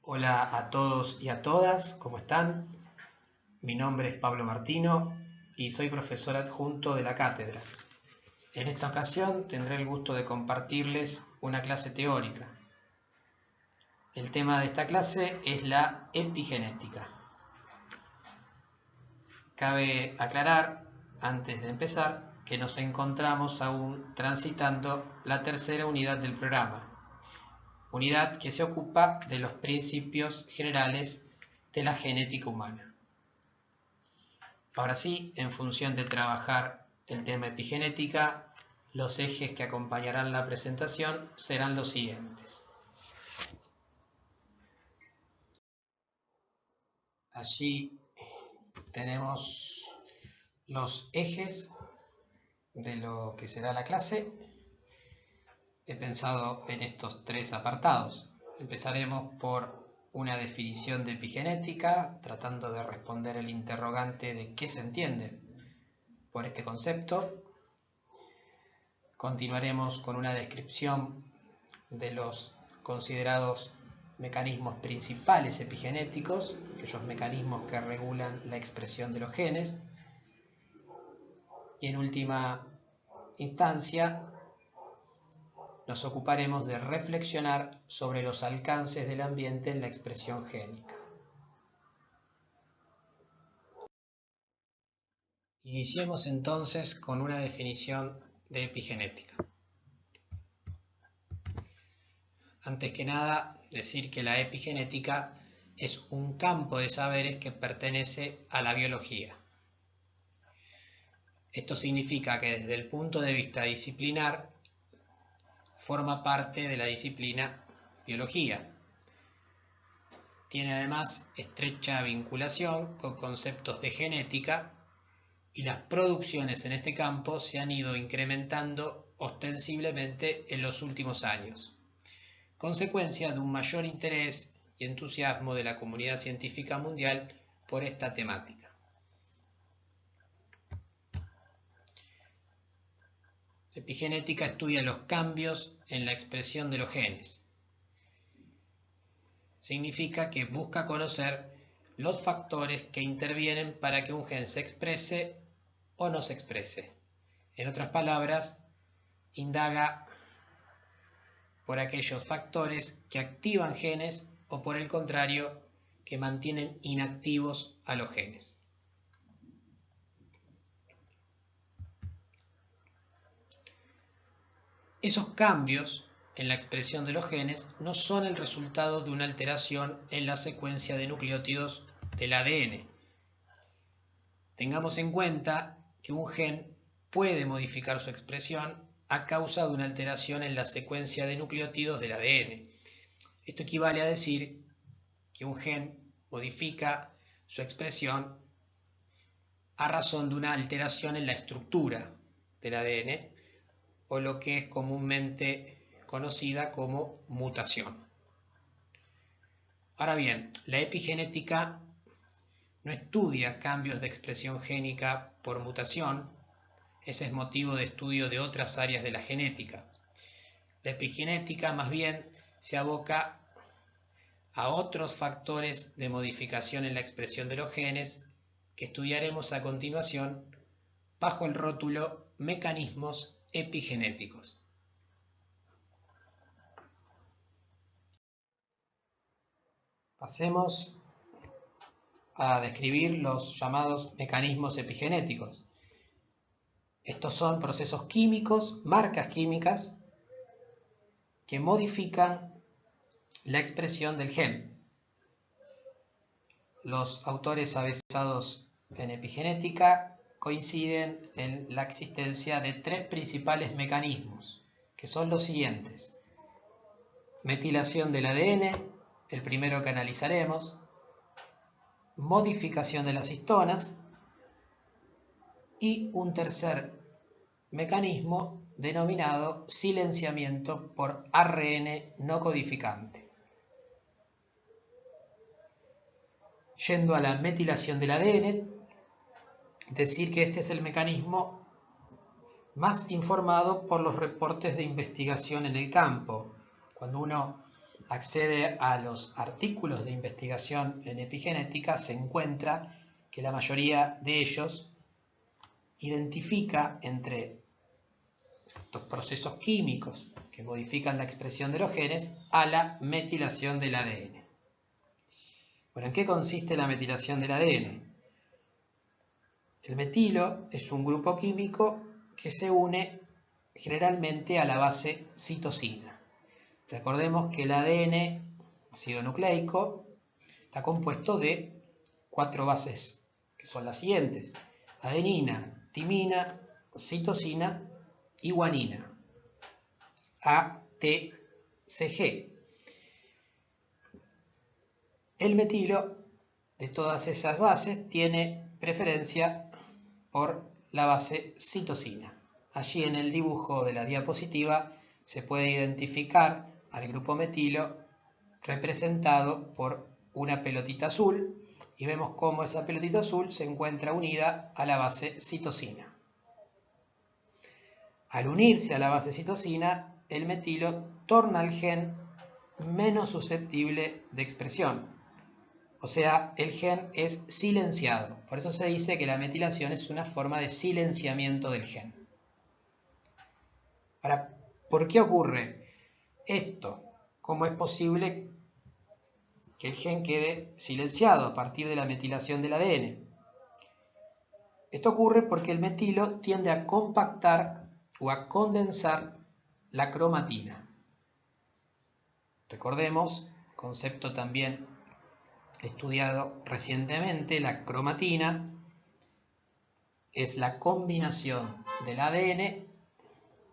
Hola a todos y a todas, ¿cómo están? Mi nombre es Pablo Martino y soy profesor adjunto de la cátedra. En esta ocasión tendré el gusto de compartirles una clase teórica. El tema de esta clase es la epigenética. Cabe aclarar, antes de empezar, que nos encontramos aún transitando la tercera unidad del programa. Unidad que se ocupa de los principios generales de la genética humana. Ahora sí, en función de trabajar el tema epigenética, los ejes que acompañarán la presentación serán los siguientes. Allí tenemos los ejes de lo que será la clase. He pensado en estos tres apartados. Empezaremos por una definición de epigenética, tratando de responder el interrogante de qué se entiende por este concepto. Continuaremos con una descripción de los considerados mecanismos principales epigenéticos, aquellos mecanismos que regulan la expresión de los genes. Y en última instancia, nos ocuparemos de reflexionar sobre los alcances del ambiente en la expresión génica. Iniciemos entonces con una definición de epigenética. Antes que nada, decir que la epigenética es un campo de saberes que pertenece a la biología. Esto significa que desde el punto de vista disciplinar forma parte de la disciplina biología. Tiene además estrecha vinculación con conceptos de genética y las producciones en este campo se han ido incrementando ostensiblemente en los últimos años, consecuencia de un mayor interés y entusiasmo de la comunidad científica mundial por esta temática. La epigenética estudia los cambios en la expresión de los genes. Significa que busca conocer los factores que intervienen para que un gen se exprese o no se exprese. En otras palabras, indaga por aquellos factores que activan genes o por el contrario, que mantienen inactivos a los genes. Esos cambios en la expresión de los genes no son el resultado de una alteración en la secuencia de nucleótidos del ADN. Tengamos en cuenta que un gen puede modificar su expresión a causa de una alteración en la secuencia de nucleótidos del ADN. Esto equivale a decir que un gen modifica su expresión a razón de una alteración en la estructura del ADN o lo que es comúnmente conocida como mutación. Ahora bien, la epigenética no estudia cambios de expresión génica por mutación. Ese es motivo de estudio de otras áreas de la genética. La epigenética más bien se aboca a otros factores de modificación en la expresión de los genes que estudiaremos a continuación bajo el rótulo mecanismos epigenéticos. Pasemos a describir los llamados mecanismos epigenéticos. Estos son procesos químicos, marcas químicas, que modifican la expresión del gen. Los autores avesados en epigenética coinciden en la existencia de tres principales mecanismos, que son los siguientes: metilación del ADN, el primero que analizaremos, modificación de las histonas y un tercer mecanismo denominado silenciamiento por ARN no codificante. Yendo a la metilación del ADN, decir que este es el mecanismo más informado por los reportes de investigación en el campo. Cuando uno accede a los artículos de investigación en epigenética, se encuentra que la mayoría de ellos identifica entre estos procesos químicos que modifican la expresión de los genes a la metilación del ADN. Bueno, ¿en qué consiste la metilación del ADN? El metilo es un grupo químico que se une generalmente a la base citosina. Recordemos que el ADN, ácido nucleico, está compuesto de 4 bases, que son las siguientes: adenina, timina, citosina y guanina. ATCG. El metilo de todas esas bases tiene preferencia por la base citosina. Allí en el dibujo de la diapositiva se puede identificar al grupo metilo representado por una pelotita azul y vemos cómo esa pelotita azul se encuentra unida a la base citosina. Al unirse a la base citosina, el metilo torna al gen menos susceptible de expresión. O sea, el gen es silenciado. Por eso se dice que la metilación es una forma de silenciamiento del gen. Ahora, ¿por qué ocurre esto? ¿Cómo es posible que el gen quede silenciado a partir de la metilación del ADN? Esto ocurre porque el metilo tiende a compactar o a condensar la cromatina. Recordemos, concepto también estudiado recientemente, la cromatina es la combinación del ADN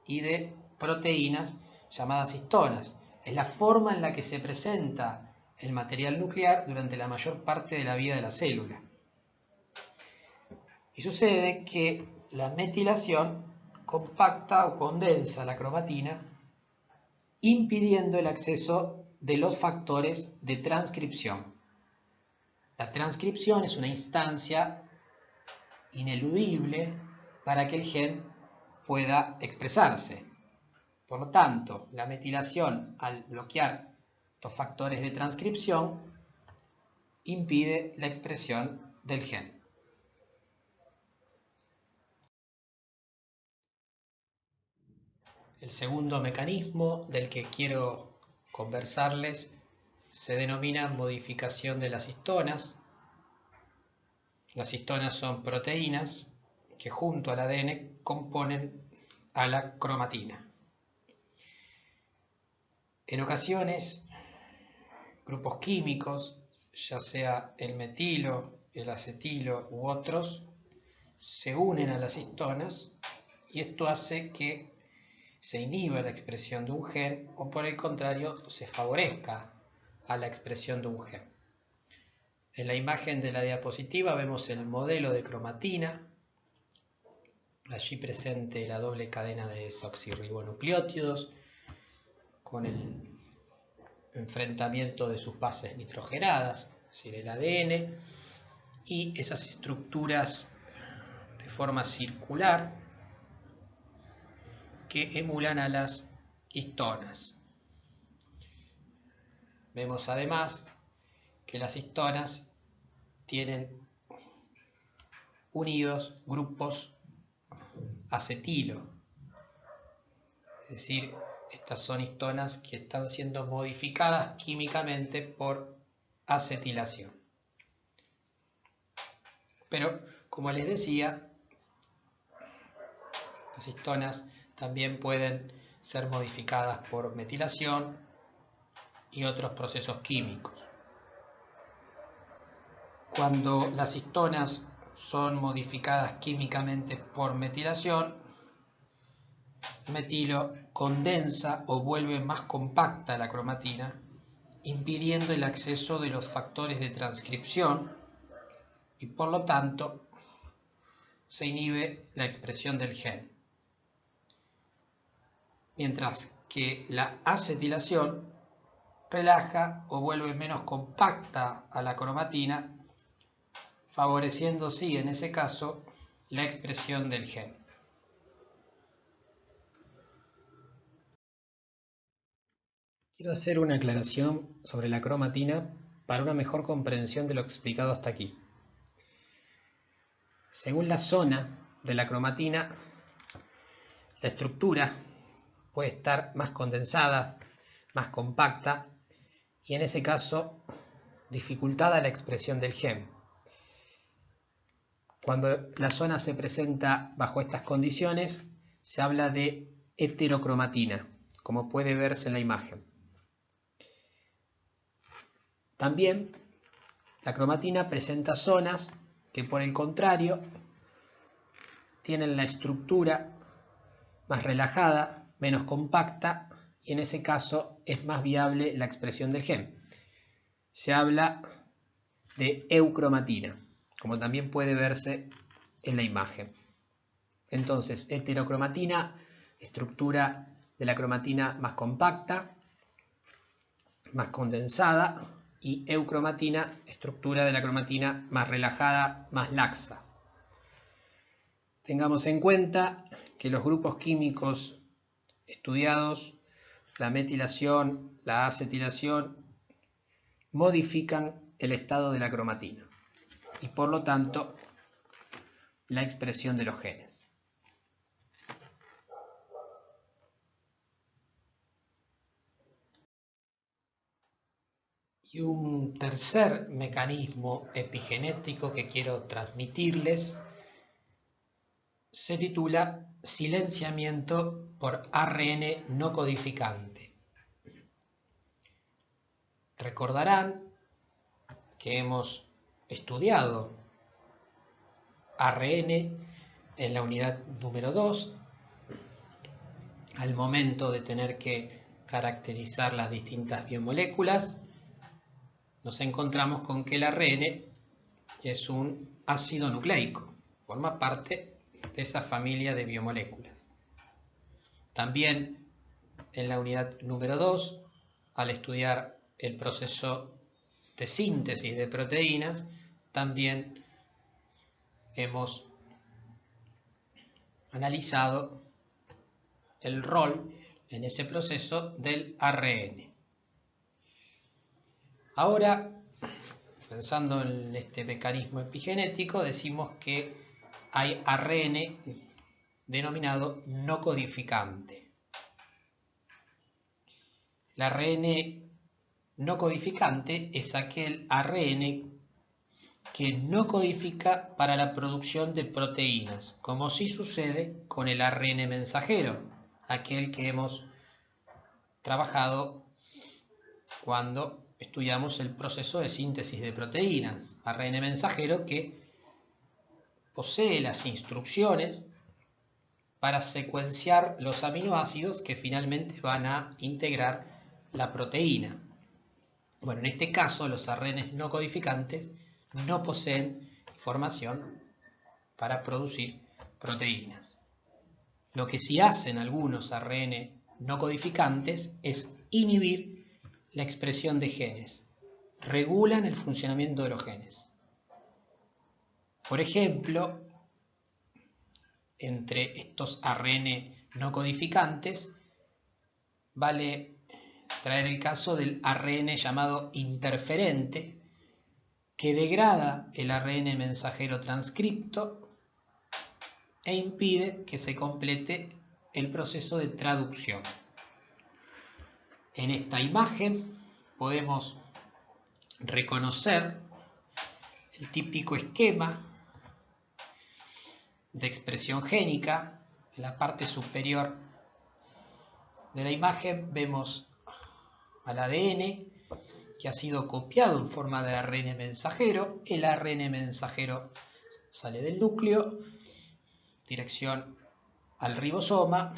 y de proteínas llamadas histonas. Es la forma en la que se presenta el material nuclear durante la mayor parte de la vida de la célula. Y sucede que la metilación compacta o condensa la cromatina, impidiendo el acceso de los factores de transcripción. La transcripción es una instancia ineludible para que el gen pueda expresarse. Por lo tanto, la metilación, al bloquear estos factores de transcripción, impide la expresión del gen. El segundo mecanismo del que quiero conversarles se denomina modificación de las histonas. Las histonas son proteínas que junto al ADN componen a la cromatina. En ocasiones, grupos químicos, ya sea el metilo, el acetilo u otros, se unen a las histonas y esto hace que se inhiba la expresión de un gen o por el contrario se favorezca a la expresión de un gen. En la imagen de la diapositiva vemos el modelo de cromatina, allí presente la doble cadena de desoxirribonucleótidos con el enfrentamiento de sus bases nitrogenadas, es decir, el ADN, y esas estructuras de forma circular que emulan a las histonas. Vemos además que las histonas tienen unidos grupos acetilo, es decir, estas son histonas que están siendo modificadas químicamente por acetilación. Pero, como les decía, las histonas también pueden ser modificadas por metilación y otros procesos químicos. Cuando las histonas son modificadas químicamente por metilación, el metilo condensa o vuelve más compacta la cromatina, impidiendo el acceso de los factores de transcripción y por lo tanto se inhibe la expresión del gen. Mientras que la acetilación relaja o vuelve menos compacta a la cromatina, favoreciendo sí en ese caso la expresión del gen. Quiero hacer una aclaración sobre la cromatina para una mejor comprensión de lo explicado hasta aquí. Según la zona de la cromatina, la estructura puede estar más condensada, más compacta y en ese caso dificultada la expresión del gen. Cuando la zona se presenta bajo estas condiciones, se habla de heterocromatina, como puede verse en la imagen. También la cromatina presenta zonas que por el contrario tienen la estructura más relajada, menos compacta y en ese caso es más viable la expresión del gen. Se habla de eucromatina, como también puede verse en la imagen. Entonces, heterocromatina, estructura de la cromatina más compacta, más condensada, y eucromatina, estructura de la cromatina más relajada, más laxa. Tengamos en cuenta que los grupos químicos estudiados, la metilación, la acetilación, modifican el estado de la cromatina y por lo tanto la expresión de los genes. Y un tercer mecanismo epigenético que quiero transmitirles se titula silenciamiento por ARN no codificante. Recordarán que hemos estudiado ARN en la unidad número 2 al momento de tener que caracterizar las distintas biomoléculas. Nos encontramos con que el ARN es un ácido nucleico, forma parte de esa familia de biomoléculas. También en la unidad número 2, al estudiar el proceso de síntesis de proteínas, también hemos analizado el rol en ese proceso del ARN. Ahora, pensando en este mecanismo epigenético, decimos que hay ARN denominado no codificante. El ARN no codificante es aquel ARN que no codifica para la producción de proteínas, como sí sucede con el ARN mensajero, aquel que hemos trabajado cuando estudiamos el proceso de síntesis de proteínas. ARN mensajero que posee las instrucciones para secuenciar los aminoácidos que finalmente van a integrar la proteína. Bueno, en este caso los ARN no codificantes no poseen información para producir proteínas. Lo que sí hacen algunos ARN no codificantes es inhibir la expresión de genes, regulan el funcionamiento de los genes. Por ejemplo, entre estos ARN no codificantes vale traer el caso del ARN llamado interferente, que degrada el ARN mensajero transcripto e impide que se complete el proceso de traducción. En esta imagen podemos reconocer el típico esquema de expresión génica. En la parte superior de la imagen vemos al ADN que ha sido copiado en forma de ARN mensajero. El ARN mensajero sale del núcleo, dirección al ribosoma,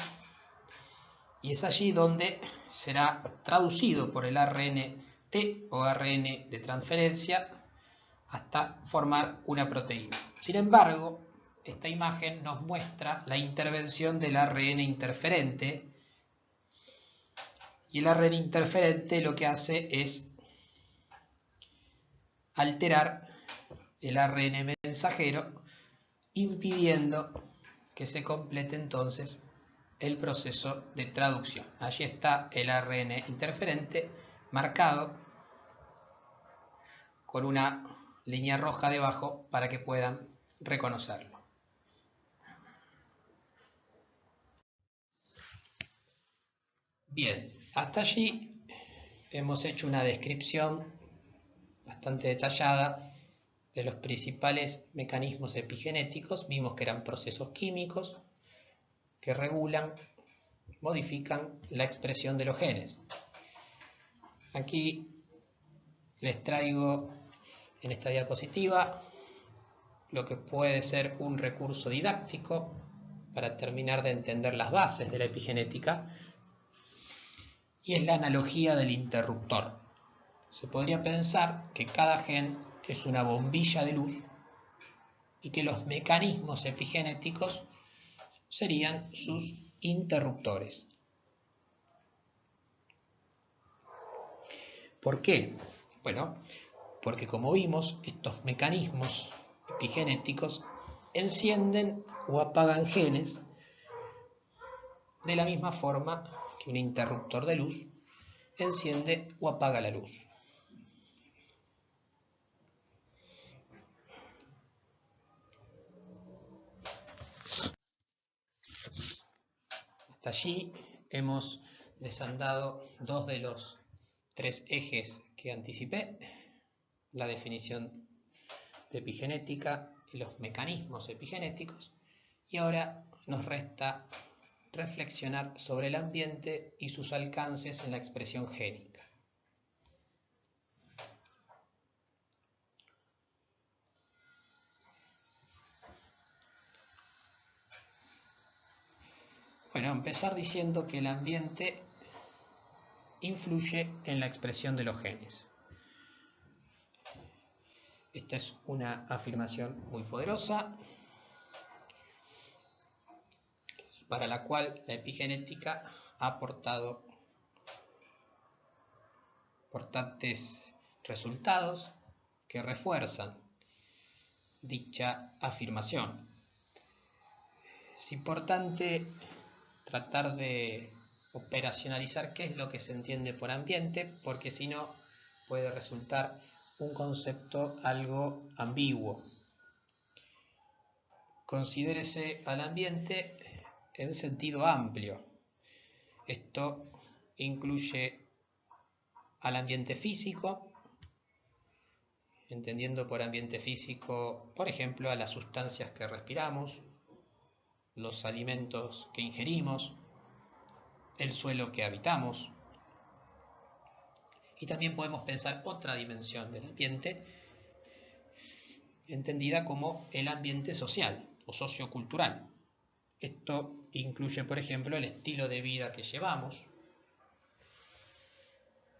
y es allí donde será traducido por el ARN-T o ARN de transferencia hasta formar una proteína. Sin embargo, esta imagen nos muestra la intervención del ARN interferente, y el ARN interferente lo que hace es alterar el ARN mensajero, impidiendo que se complete entonces el proceso de traducción. Allí está el ARN interferente marcado con una línea roja debajo para que puedan reconocerlo. Bien, hasta allí hemos hecho una descripción bastante detallada de los principales mecanismos epigenéticos. Vimos que eran procesos químicos que regulan, modifican la expresión de los genes. Aquí les traigo en esta diapositiva lo que puede ser un recurso didáctico para terminar de entender las bases de la epigenética, y es la analogía del interruptor. Se podría pensar que cada gen es una bombilla de luz y que los mecanismos epigenéticos serían sus interruptores. ¿Por qué? Bueno, porque como vimos, estos mecanismos epigenéticos encienden o apagan genes de la misma forma que un interruptor de luz enciende o apaga la luz. Hasta allí hemos desandado dos de los tres ejes que anticipé: la definición de epigenética y los mecanismos epigenéticos, y ahora nos resta reflexionar sobre el ambiente y sus alcances en la expresión génica. Bueno, empezar diciendo que el ambiente influye en la expresión de los genes. Esta es una afirmación muy poderosa para la cual la epigenética ha aportado importantes resultados que refuerzan dicha afirmación. Es importante tratar de operacionalizar qué es lo que se entiende por ambiente, porque si no puede resultar un concepto algo ambiguo. Considérese al ambiente en sentido amplio. Esto incluye al ambiente físico, entendiendo por ambiente físico, por ejemplo, a las sustancias que respiramos, los alimentos que ingerimos, el suelo que habitamos. Y también podemos pensar otra dimensión del ambiente, entendida como el ambiente social o sociocultural. Esto incluye, por ejemplo, el estilo de vida que llevamos,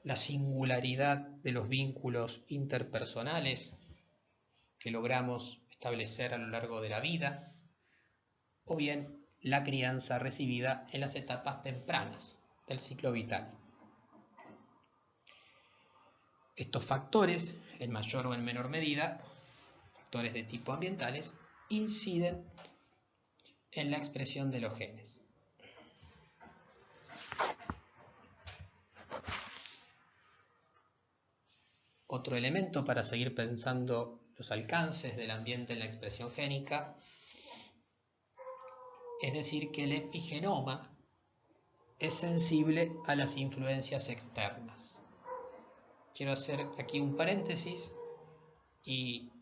la singularidad de los vínculos interpersonales que logramos establecer a lo largo de la vida, o bien la crianza recibida en las etapas tempranas del ciclo vital. Estos factores, en mayor o en menor medida, factores de tipo ambientales, inciden en la expresión de los genes. Otro elemento para seguir pensando los alcances del ambiente en la expresión génica es decir que el epigenoma es sensible a las influencias externas. Quiero hacer aquí un paréntesis y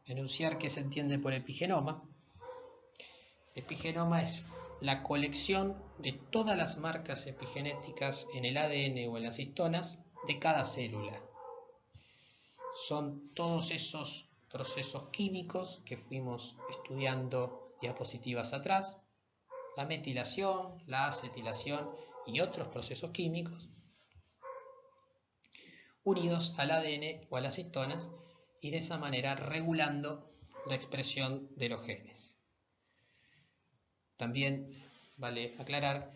enunciar qué se entiende por epigenoma. Epigenoma es la colección de todas las marcas epigenéticas en el ADN o en las histonas de cada célula. Son todos esos procesos químicos que fuimos estudiando diapositivas atrás, la metilación, la acetilación y otros procesos químicos unidos al ADN o a las histonas, y de esa manera regulando la expresión de los genes. También vale aclarar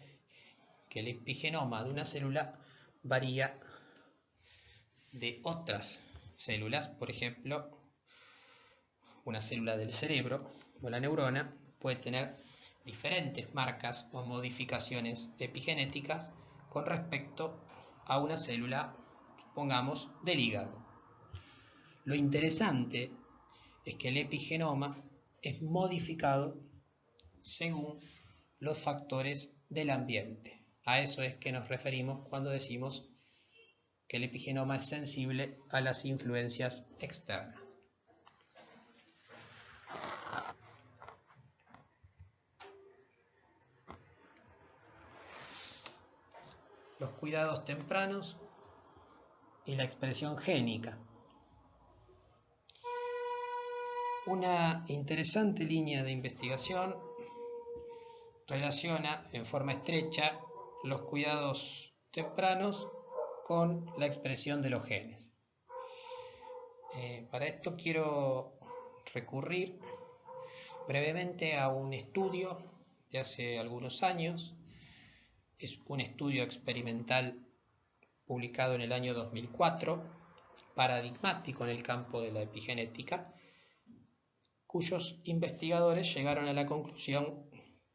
que el epigenoma de una célula varía de otras células. Por ejemplo, una célula del cerebro o la neurona puede tener diferentes marcas o modificaciones epigenéticas con respecto a una célula, supongamos, del hígado. Lo interesante es que el epigenoma es modificado según los factores del ambiente. A eso es que nos referimos cuando decimos que el epigenoma es sensible a las influencias externas. Los cuidados tempranos y la expresión génica. Una interesante línea de investigación relaciona en forma estrecha los cuidados tempranos con la expresión de los genes. Para esto quiero recurrir brevemente a un estudio de hace algunos años. Es un estudio experimental publicado en el año 2004, paradigmático en el campo de la epigenética, cuyos investigadores llegaron a la conclusión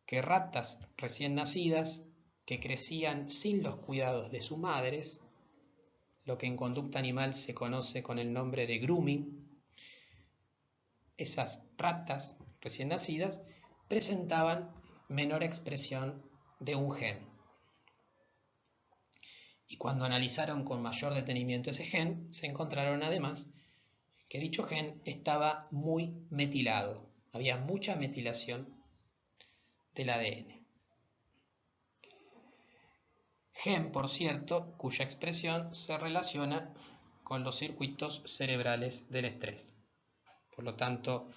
que ratas recién nacidas que crecían sin los cuidados de sus madres, lo que en conducta animal se conoce con el nombre de grooming, esas ratas recién nacidas presentaban menor expresión de un gen. Y cuando analizaron con mayor detenimiento ese gen, se encontraron además que dicho gen estaba muy metilado. Había mucha metilación del ADN. Gen, por cierto, cuya expresión se relaciona con los circuitos cerebrales del estrés. Por lo tanto,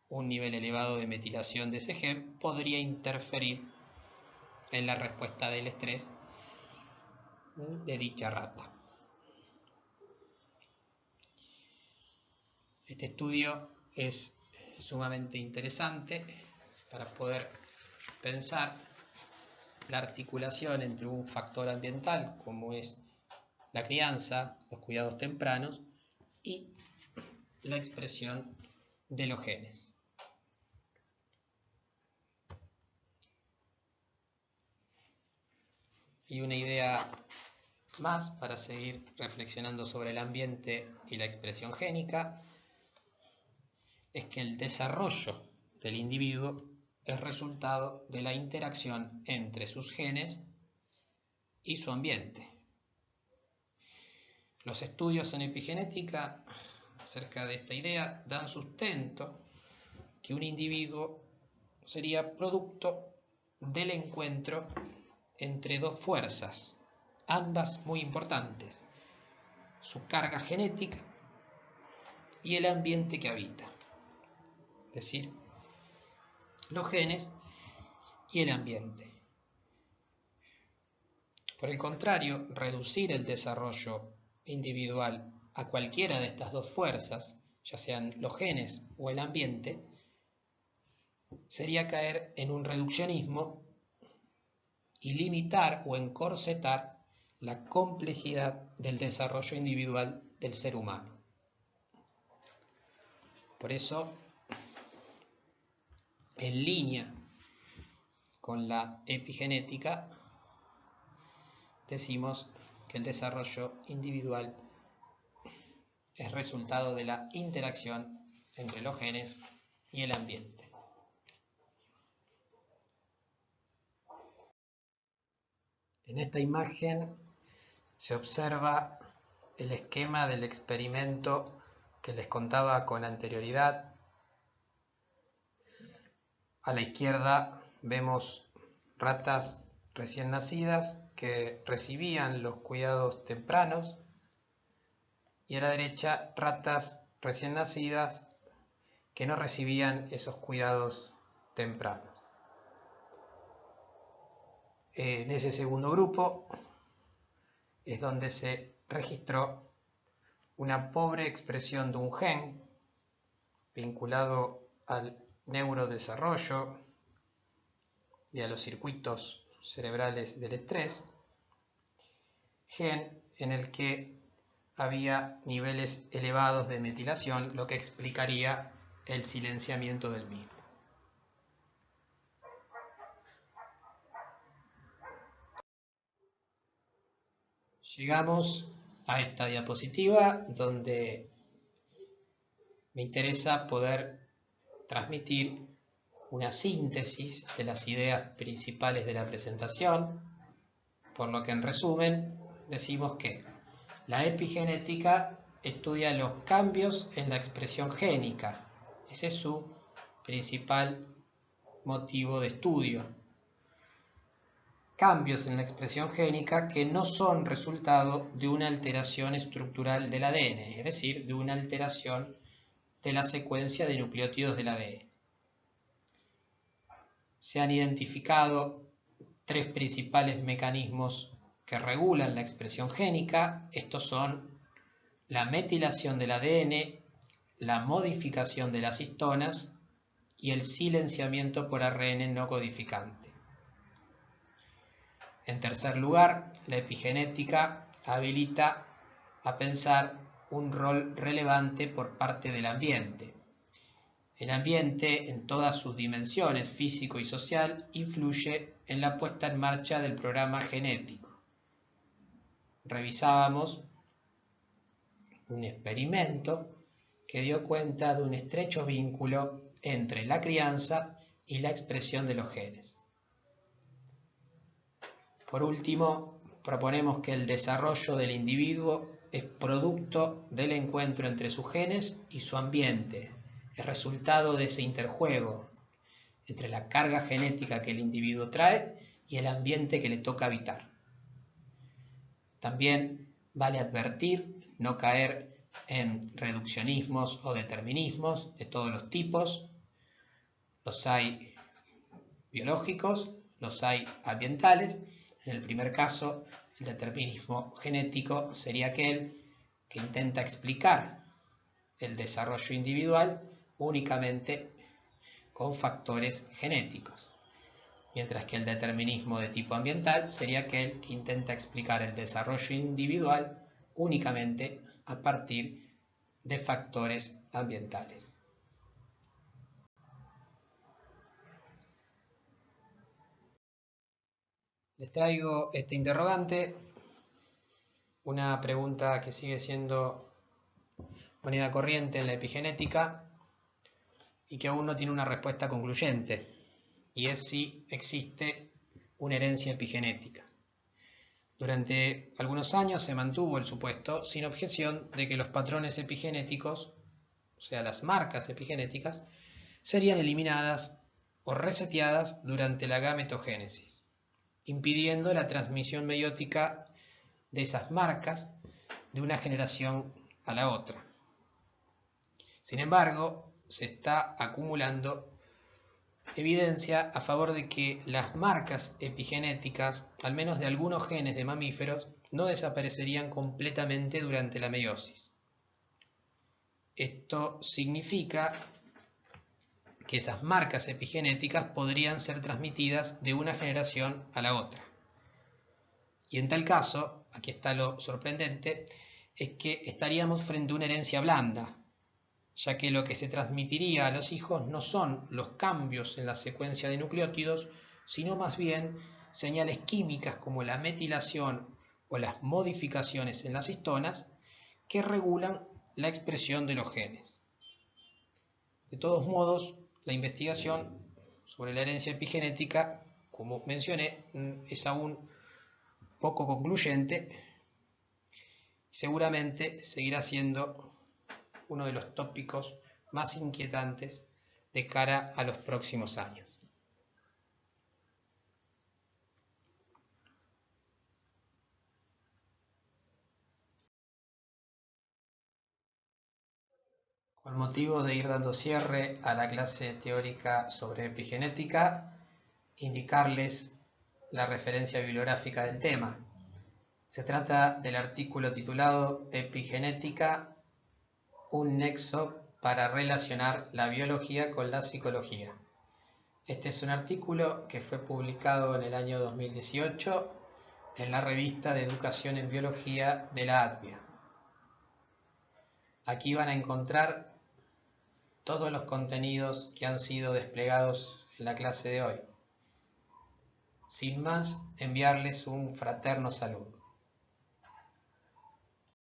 un nivel elevado de metilación de ese gen podría interferir en la respuesta del estrés de dicha rata. Este estudio es sumamente interesante para poder pensar la articulación entre un factor ambiental como es la crianza, los cuidados tempranos y la expresión de los genes. Y una idea más para seguir reflexionando sobre el ambiente y la expresión génica es que el desarrollo del individuo es resultado de la interacción entre sus genes y su ambiente. Los estudios en epigenética acerca de esta idea dan sustento que un individuo sería producto del encuentro entre dos fuerzas, ambas muy importantes, su carga genética y el ambiente que habita, es decir, los genes y el ambiente. Por el contrario, reducir el desarrollo individual a cualquiera de estas dos fuerzas, ya sean los genes o el ambiente, sería caer en un reduccionismo y limitar o encorsetar la complejidad del desarrollo individual del ser humano. Por eso, en línea con la epigenética, decimos que el desarrollo individual es resultado de la interacción entre los genes y el ambiente. En esta imagen se observa el esquema del experimento que les contaba con anterioridad. A la izquierda vemos ratas recién nacidas que recibían los cuidados tempranos y a la derecha ratas recién nacidas que no recibían esos cuidados tempranos. En ese segundo grupo es donde se registró una pobre expresión de un gen vinculado al neurodesarrollo y a los circuitos cerebrales del estrés, gen en el que había niveles elevados de metilación, lo que explicaría el silenciamiento del mismo. Llegamos a esta diapositiva donde me interesa poder transmitir una síntesis de las ideas principales de la presentación, por lo que en resumen decimos que la epigenética estudia los cambios en la expresión génica. Ese es su principal motivo de estudio. Cambios en la expresión génica que no son resultado de una alteración estructural del ADN, es decir, de una alteración de la secuencia de nucleótidos del ADN. Se han identificado tres principales mecanismos que regulan la expresión génica. Estos son la metilación del ADN, la modificación de las histonas y el silenciamiento por ARN no codificante. En tercer lugar, la epigenética habilita a pensar un rol relevante por parte del ambiente. El ambiente, en todas sus dimensiones, físico y social, influye en la puesta en marcha del programa genético. Revisábamos un experimento que dio cuenta de un estrecho vínculo entre la crianza y la expresión de los genes. Por último, proponemos que el desarrollo del individuo es producto del encuentro entre sus genes y su ambiente, es resultado de ese interjuego entre la carga genética que el individuo trae y el ambiente que le toca habitar. También vale advertir no caer en reduccionismos o determinismos de todos los tipos. Los hay biológicos, los hay ambientales. En el primer caso, el determinismo genético sería aquel que intenta explicar el desarrollo individual únicamente con factores genéticos, mientras que el determinismo de tipo ambiental sería aquel que intenta explicar el desarrollo individual únicamente a partir de factores ambientales. Les traigo este interrogante, una pregunta que sigue siendo moneda corriente en la epigenética y que aún no tiene una respuesta concluyente, y es si existe una herencia epigenética. Durante algunos años se mantuvo el supuesto, sin objeción, de que los patrones epigenéticos, o sea, las marcas epigenéticas, serían eliminadas o reseteadas durante la gametogénesis, impidiendo la transmisión meiótica de esas marcas de una generación a la otra. Sin embargo, se está acumulando evidencia a favor de que las marcas epigenéticas, al menos de algunos genes de mamíferos, no desaparecerían completamente durante la meiosis. Esto significa que esas marcas epigenéticas podrían ser transmitidas de una generación a la otra. Y en tal caso, aquí está lo sorprendente, es que estaríamos frente a una herencia blanda, ya que lo que se transmitiría a los hijos no son los cambios en la secuencia de nucleótidos, sino más bien señales químicas como la metilación o las modificaciones en las histonas que regulan la expresión de los genes. De todos modos, la investigación sobre la herencia epigenética, como mencioné, es aún poco concluyente. Seguramente seguirá siendo uno de los tópicos más inquietantes de cara a los próximos años. Con motivo de ir dando cierre a la clase teórica sobre epigenética, indicarles la referencia bibliográfica del tema. Se trata del artículo titulado Epigenética, un nexo para relacionar la biología con la psicología. Este es un artículo que fue publicado en el año 2018 en la revista de Educación en Biología de la ATBIA. Aquí van a encontrar todos los contenidos que han sido desplegados en la clase de hoy. Sin más, enviarles un fraterno saludo.